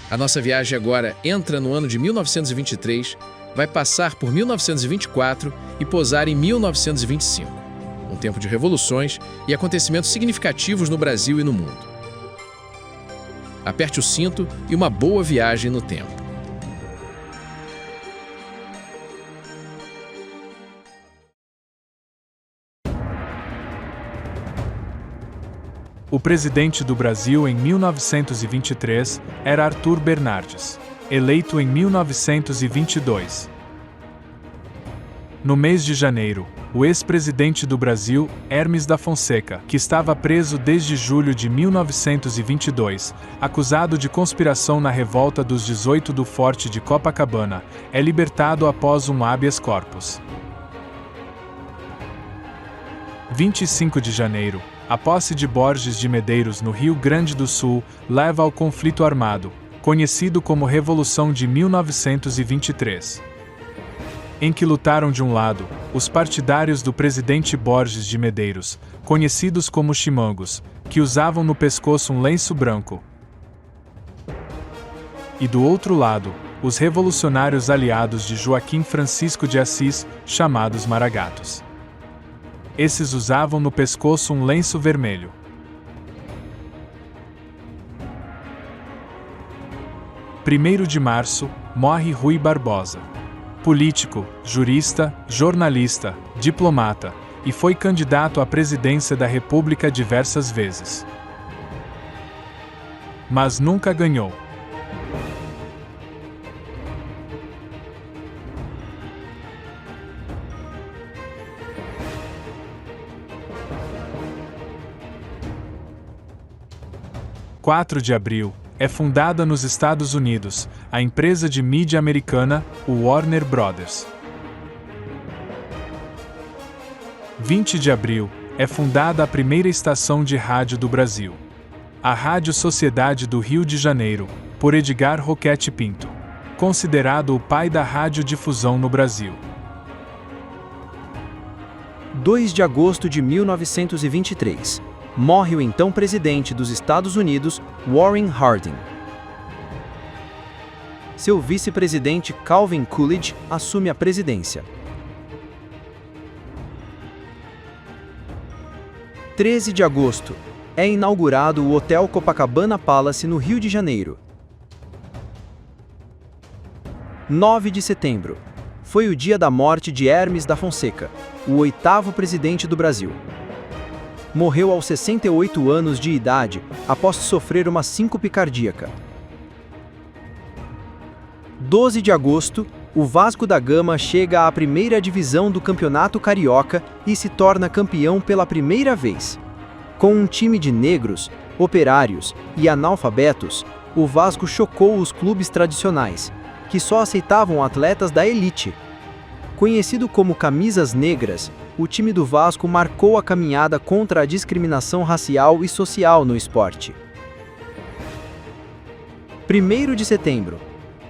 A nossa viagem agora entra no ano de 1923, vai passar por 1924 e posar em 1925. Um tempo de revoluções e acontecimentos significativos no Brasil e no mundo. Aperte o cinto e uma boa viagem no tempo. O presidente do Brasil em 1923 era Arthur Bernardes, eleito em 1922. No mês de janeiro, o ex-presidente do Brasil, Hermes da Fonseca, que estava preso desde julho de 1922, acusado de conspiração na revolta dos 18 do Forte de Copacabana, é libertado após um habeas corpus. 25 de janeiro, a posse de Borges de Medeiros no Rio Grande do Sul leva ao conflito armado, conhecido como Revolução de 1923. Em que lutaram de um lado, os partidários do presidente Borges de Medeiros, conhecidos como chimangos, que usavam no pescoço um lenço branco. E do outro lado, os revolucionários aliados de Joaquim Francisco de Assis, chamados maragatos. Esses usavam no pescoço um lenço vermelho. Primeiro de março, morre Rui Barbosa. Político, jurista, jornalista, diplomata, e foi candidato à presidência da República diversas vezes. Mas nunca ganhou. Dia 4 de abril, é fundada nos Estados Unidos a empresa de mídia americana, o Warner Brothers. 20 de abril, é fundada a primeira estação de rádio do Brasil, a Rádio Sociedade do Rio de Janeiro, por Edgar Roquette Pinto, considerado o pai da radiodifusão no Brasil. 2 de agosto de 1923. Morre o então presidente dos Estados Unidos, Warren Harding. Seu vice-presidente Calvin Coolidge assume a presidência. 13 de agosto. É inaugurado o Hotel Copacabana Palace no Rio de Janeiro. 9 de setembro. Foi o dia da morte de Hermes da Fonseca, o 8º presidente do Brasil. Morreu aos 68 anos de idade, após sofrer uma síncope cardíaca. 12 de agosto, o Vasco da Gama chega à primeira divisão do Campeonato Carioca e se torna campeão pela primeira vez. Com um time de negros, operários e analfabetos, o Vasco chocou os clubes tradicionais, que só aceitavam atletas da elite. Conhecido como Camisas Negras, o time do Vasco marcou a caminhada contra a discriminação racial e social no esporte. 1º de setembro.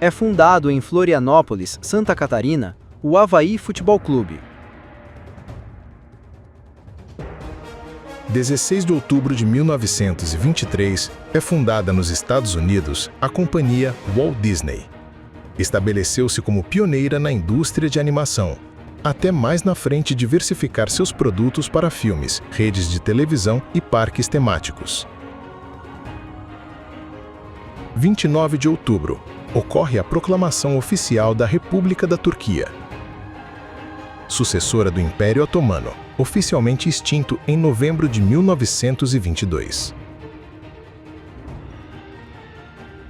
É fundado em Florianópolis, Santa Catarina, o Avaí Futebol Clube. 16 de outubro de 1923, é fundada nos Estados Unidos a companhia Walt Disney. Estabeleceu-se como pioneira na indústria de animação, até mais na frente diversificar seus produtos para filmes, redes de televisão e parques temáticos. 29 de outubro, ocorre a proclamação oficial da República da Turquia, sucessora do Império Otomano, oficialmente extinto em novembro de 1922.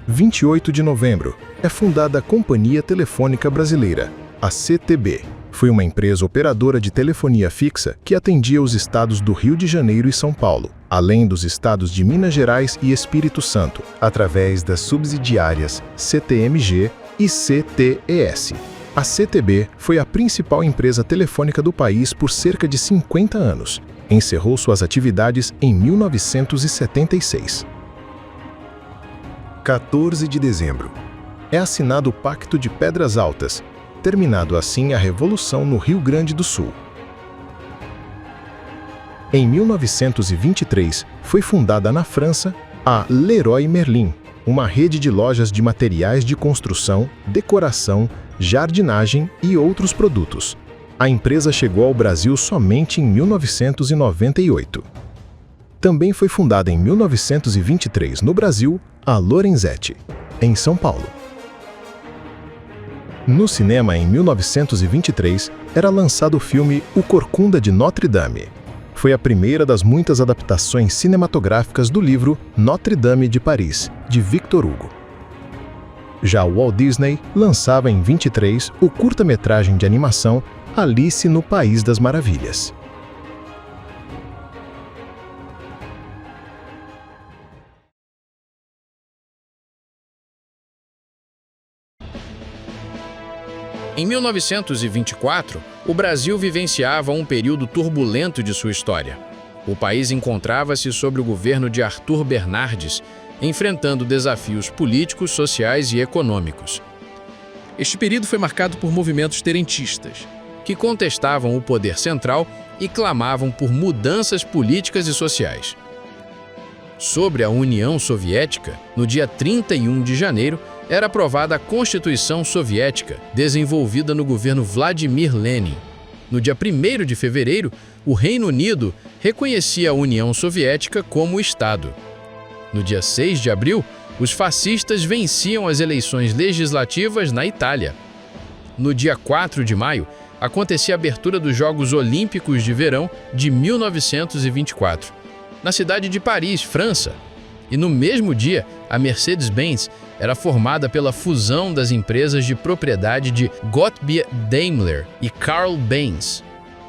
28 de novembro, é fundada a Companhia Telefônica Brasileira, a CTB. Foi uma empresa operadora de telefonia fixa que atendia os estados do Rio de Janeiro e São Paulo, além dos estados de Minas Gerais e Espírito Santo, através das subsidiárias CTMG e CTES. A CTB foi a principal empresa telefônica do país por cerca de 50 anos. Encerrou suas atividades em 1976. 14 de dezembro. É assinado o Pacto de Pedras Altas, terminado assim a Revolução no Rio Grande do Sul. Em 1923, foi fundada na França a Leroy Merlin, uma rede de lojas de materiais de construção, decoração, jardinagem e outros produtos. A empresa chegou ao Brasil somente em 1998. Também foi fundada em 1923 no Brasil a Lorenzetti, em São Paulo. No cinema, em 1923, era lançado o filme O Corcunda de Notre Dame. Foi a primeira das muitas adaptações cinematográficas do livro Notre Dame de Paris, de Victor Hugo. Já o Walt Disney lançava em 23 o curta-metragem de animação Alice no País das Maravilhas. Em 1924, o Brasil vivenciava um período turbulento de sua história. O país encontrava-se sob o governo de Arthur Bernardes, enfrentando desafios políticos, sociais e econômicos. Este período foi marcado por movimentos tenentistas, que contestavam o poder central e clamavam por mudanças políticas e sociais. Sobre a União Soviética, no dia 31 de janeiro, era aprovada a Constituição Soviética, desenvolvida no governo Vladimir Lenin. No dia 1º de fevereiro, o Reino Unido reconhecia a União Soviética como Estado. No dia 6 de abril, os fascistas venciam as eleições legislativas na Itália. No dia 4 de maio, acontecia a abertura dos Jogos Olímpicos de Verão de 1924, na cidade de Paris, França. E no mesmo dia, a Mercedes-Benz era formada pela fusão das empresas de propriedade de Gottlieb Daimler e Karl Benz.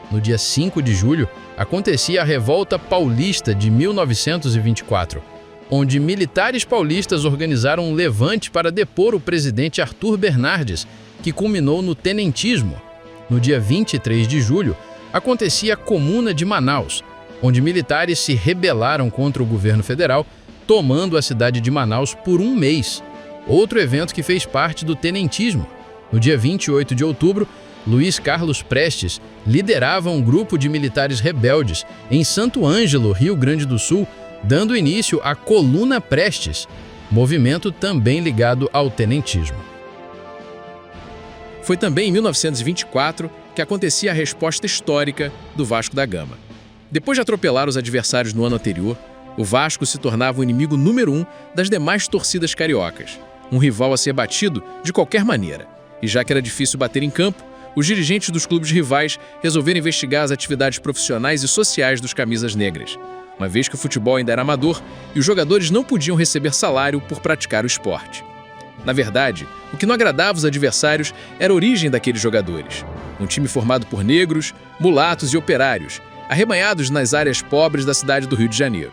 No dia 5 de julho, acontecia a Revolta Paulista de 1924, onde militares paulistas organizaram um levante para depor o presidente Arthur Bernardes, que culminou no tenentismo. No dia 23 de julho, acontecia a Comuna de Manaus, onde militares se rebelaram contra o governo federal, tomando a cidade de Manaus por um mês. Outro evento que fez parte do tenentismo. No dia 28 de outubro, Luiz Carlos Prestes liderava um grupo de militares rebeldes em Santo Ângelo, Rio Grande do Sul, dando início à Coluna Prestes, movimento também ligado ao tenentismo. Foi também em 1924 que acontecia a resposta histórica do Vasco da Gama. Depois de atropelar os adversários no ano anterior, o Vasco se tornava o inimigo número 1 das demais torcidas cariocas, um rival a ser batido de qualquer maneira. E já que era difícil bater em campo, os dirigentes dos clubes rivais resolveram investigar as atividades profissionais e sociais dos camisas negras, uma vez que o futebol ainda era amador e os jogadores não podiam receber salário por praticar o esporte. Na verdade, o que não agradava os adversários era a origem daqueles jogadores. Um time formado por negros, mulatos e operários, arrebanhados nas áreas pobres da cidade do Rio de Janeiro.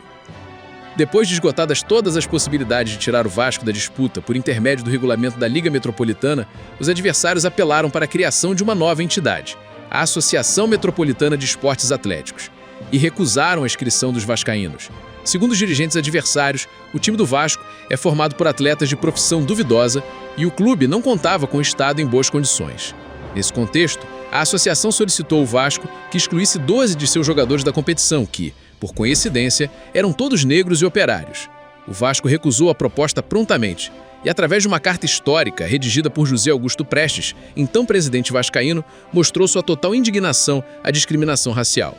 Depois de esgotadas todas as possibilidades de tirar o Vasco da disputa por intermédio do regulamento da Liga Metropolitana, os adversários apelaram para a criação de uma nova entidade, a Associação Metropolitana de Esportes Atléticos, e recusaram a inscrição dos vascaínos. Segundo os dirigentes adversários, o time do Vasco é formado por atletas de profissão duvidosa e o clube não contava com o Estado em boas condições. Nesse contexto, a associação solicitou ao Vasco que excluísse 12 de seus jogadores da competição que, por coincidência, eram todos negros e operários. O Vasco recusou a proposta prontamente e, através de uma carta histórica redigida por José Augusto Prestes, então presidente vascaíno, mostrou sua total indignação à discriminação racial.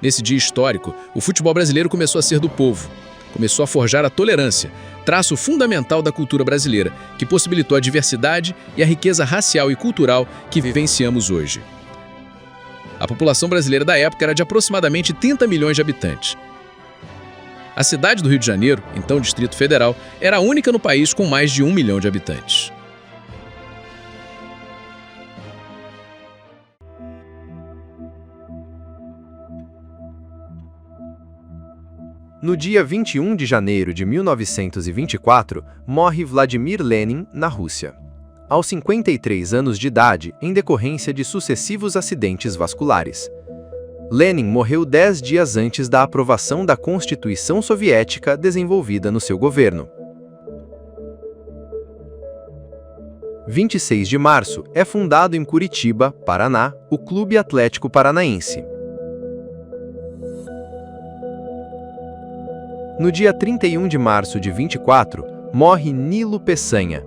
Nesse dia histórico, o futebol brasileiro começou a ser do povo. Começou a forjar a tolerância, traço fundamental da cultura brasileira, que possibilitou a diversidade e a riqueza racial e cultural que vivenciamos hoje. A população brasileira da época era de aproximadamente 30 milhões de habitantes. A cidade do Rio de Janeiro, então Distrito Federal, era a única no país com mais de 1 milhão de habitantes. No dia 21 de janeiro de 1924, morre Vladimir Lenin, na Rússia. Aos 53 anos de idade, em decorrência de sucessivos acidentes vasculares. Lenin morreu 10 dias antes da aprovação da Constituição Soviética desenvolvida no seu governo. 26 de março é fundado em Curitiba, Paraná, o Clube Atlético Paranaense. No dia 31 de março de 24, morre Nilo Peçanha,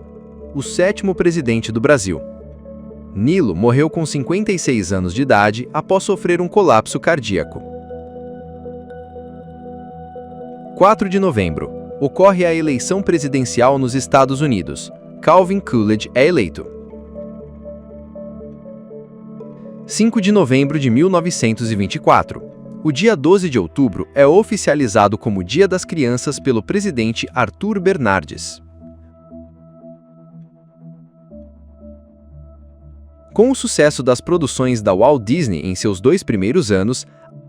o 7º presidente do Brasil. Nilo morreu com 56 anos de idade após sofrer um colapso cardíaco. 4 de novembro. Ocorre a eleição presidencial nos Estados Unidos. Calvin Coolidge é eleito. 5 de novembro de 1924. O dia 12 de outubro é oficializado como Dia das Crianças pelo presidente Arthur Bernardes. Com o sucesso das produções da Walt Disney em seus 2 primeiros anos,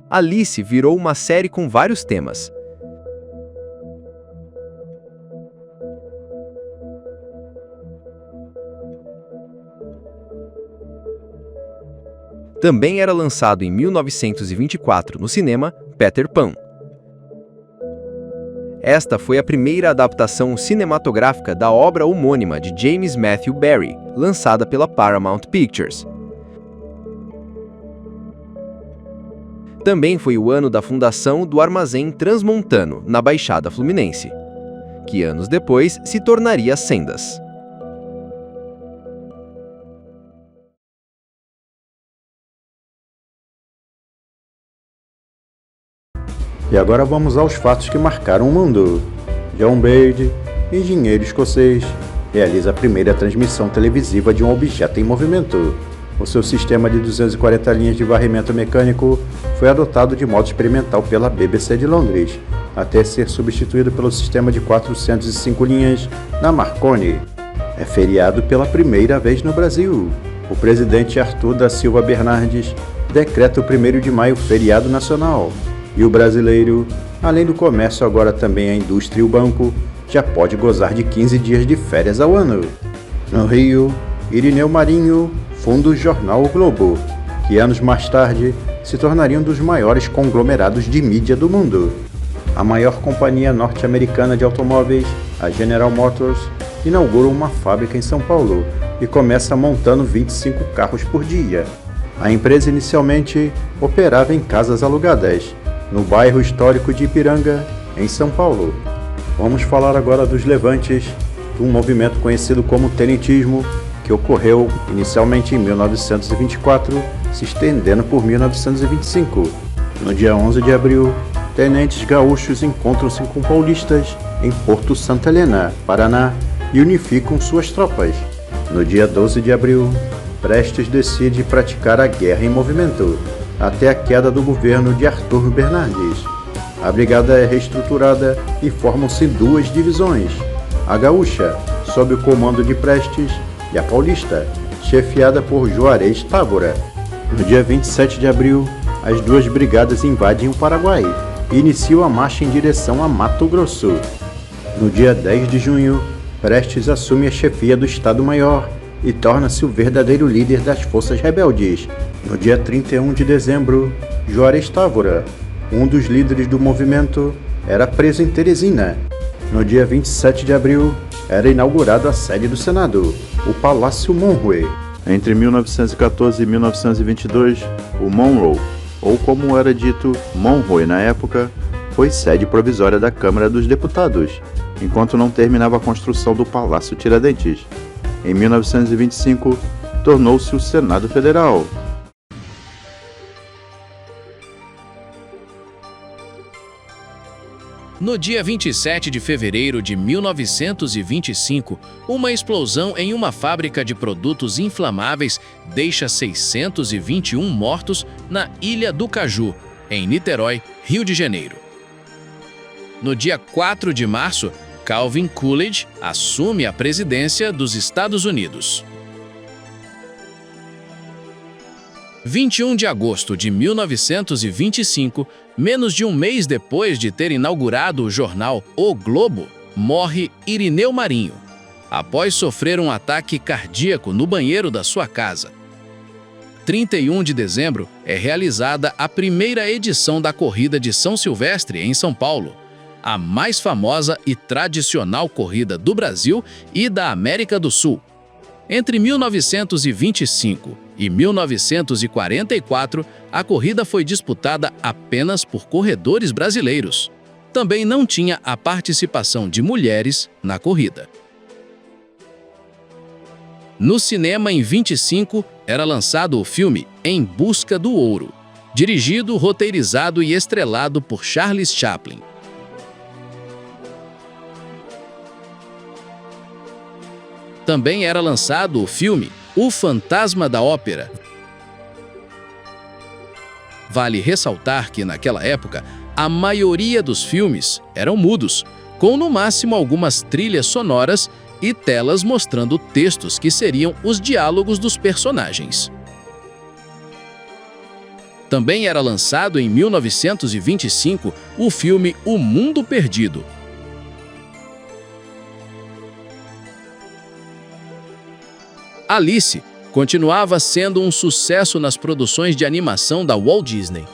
Alice virou uma série com vários temas. Também era lançado em 1924 no cinema Peter Pan. Esta foi a primeira adaptação cinematográfica da obra homônima de James Matthew Barrie, lançada pela Paramount Pictures. Também foi o ano da fundação do Armazém Transmontano, na Baixada Fluminense, que anos depois se tornaria Sendas. E agora vamos aos fatos que marcaram o mundo. John Baird, engenheiro escocês, realiza a primeira transmissão televisiva de um objeto em movimento. O seu sistema de 240 linhas de varrimento mecânico foi adotado de modo experimental pela BBC de Londres, até ser substituído pelo sistema de 405 linhas na Marconi. É feriado pela primeira vez no Brasil. O presidente Arthur da Silva Bernardes decreta o 1º de maio feriado nacional. E o brasileiro, além do comércio, agora também a indústria e o banco, já pode gozar de 15 dias de férias ao ano. No Rio, Irineu Marinho funda o jornal O Globo, que anos mais tarde se tornaria um dos maiores conglomerados de mídia do mundo. A maior companhia norte-americana de automóveis, a General Motors, inaugura uma fábrica em São Paulo e começa montando 25 carros por dia. A empresa inicialmente operava em casas alugadas, no bairro histórico de Ipiranga, em São Paulo. Vamos falar agora dos levantes, um movimento conhecido como tenentismo, que ocorreu inicialmente em 1924, se estendendo por 1925. No dia 11 de abril, tenentes gaúchos encontram-se com paulistas em Porto Santa Helena, Paraná, e unificam suas tropas. No dia 12 de abril, Prestes decide praticar a guerra em movimento, até a queda do governo de Arthur Bernardes. A brigada é reestruturada e formam-se 2 divisões, a gaúcha, sob o comando de Prestes, e a paulista, chefiada por Juarez Távora. No dia 27 de abril, as 2 brigadas invadem o Paraguai e iniciam a marcha em direção a Mato Grosso. No dia 10 de junho, Prestes assume a chefia do Estado-Maior e torna-se o verdadeiro líder das forças rebeldes. No dia 31 de dezembro, Juarez Távora, um dos líderes do movimento, era preso em Teresina. No dia 27 de abril, era inaugurada a sede do Senado, o Palácio Monroe. Entre 1914 e 1922, o Monroe, ou como era dito, Monroe na época, foi sede provisória da Câmara dos Deputados, enquanto não terminava a construção do Palácio Tiradentes. Em 1925, tornou-se o Senado Federal. No dia 27 de fevereiro de 1925, uma explosão em uma fábrica de produtos inflamáveis deixa 621 mortos na Ilha do Caju, em Niterói, Rio de Janeiro. No dia 4 de março, Calvin Coolidge assume a presidência dos Estados Unidos. 21 de agosto de 1925, menos de um mês depois de ter inaugurado o jornal O Globo, morre Irineu Marinho, após sofrer um ataque cardíaco no banheiro da sua casa. 31 de dezembro é realizada a primeira edição da Corrida de São Silvestre, em São Paulo, a mais famosa e tradicional corrida do Brasil e da América do Sul. Entre 1925 e 1944, a corrida foi disputada apenas por corredores brasileiros. também não tinha a participação de mulheres na corrida. No cinema, em 25, era lançado o filme Em Busca do Ouro, dirigido, roteirizado e estrelado por Charles Chaplin. Também era lançado o filme O Fantasma da Ópera. Vale ressaltar que, naquela época, a maioria dos filmes eram mudos, com no máximo algumas trilhas sonoras e telas mostrando textos que seriam os diálogos dos personagens. Também era lançado em 1925 o filme O Mundo Perdido. Alice continuava sendo um sucesso nas produções de animação da Walt Disney.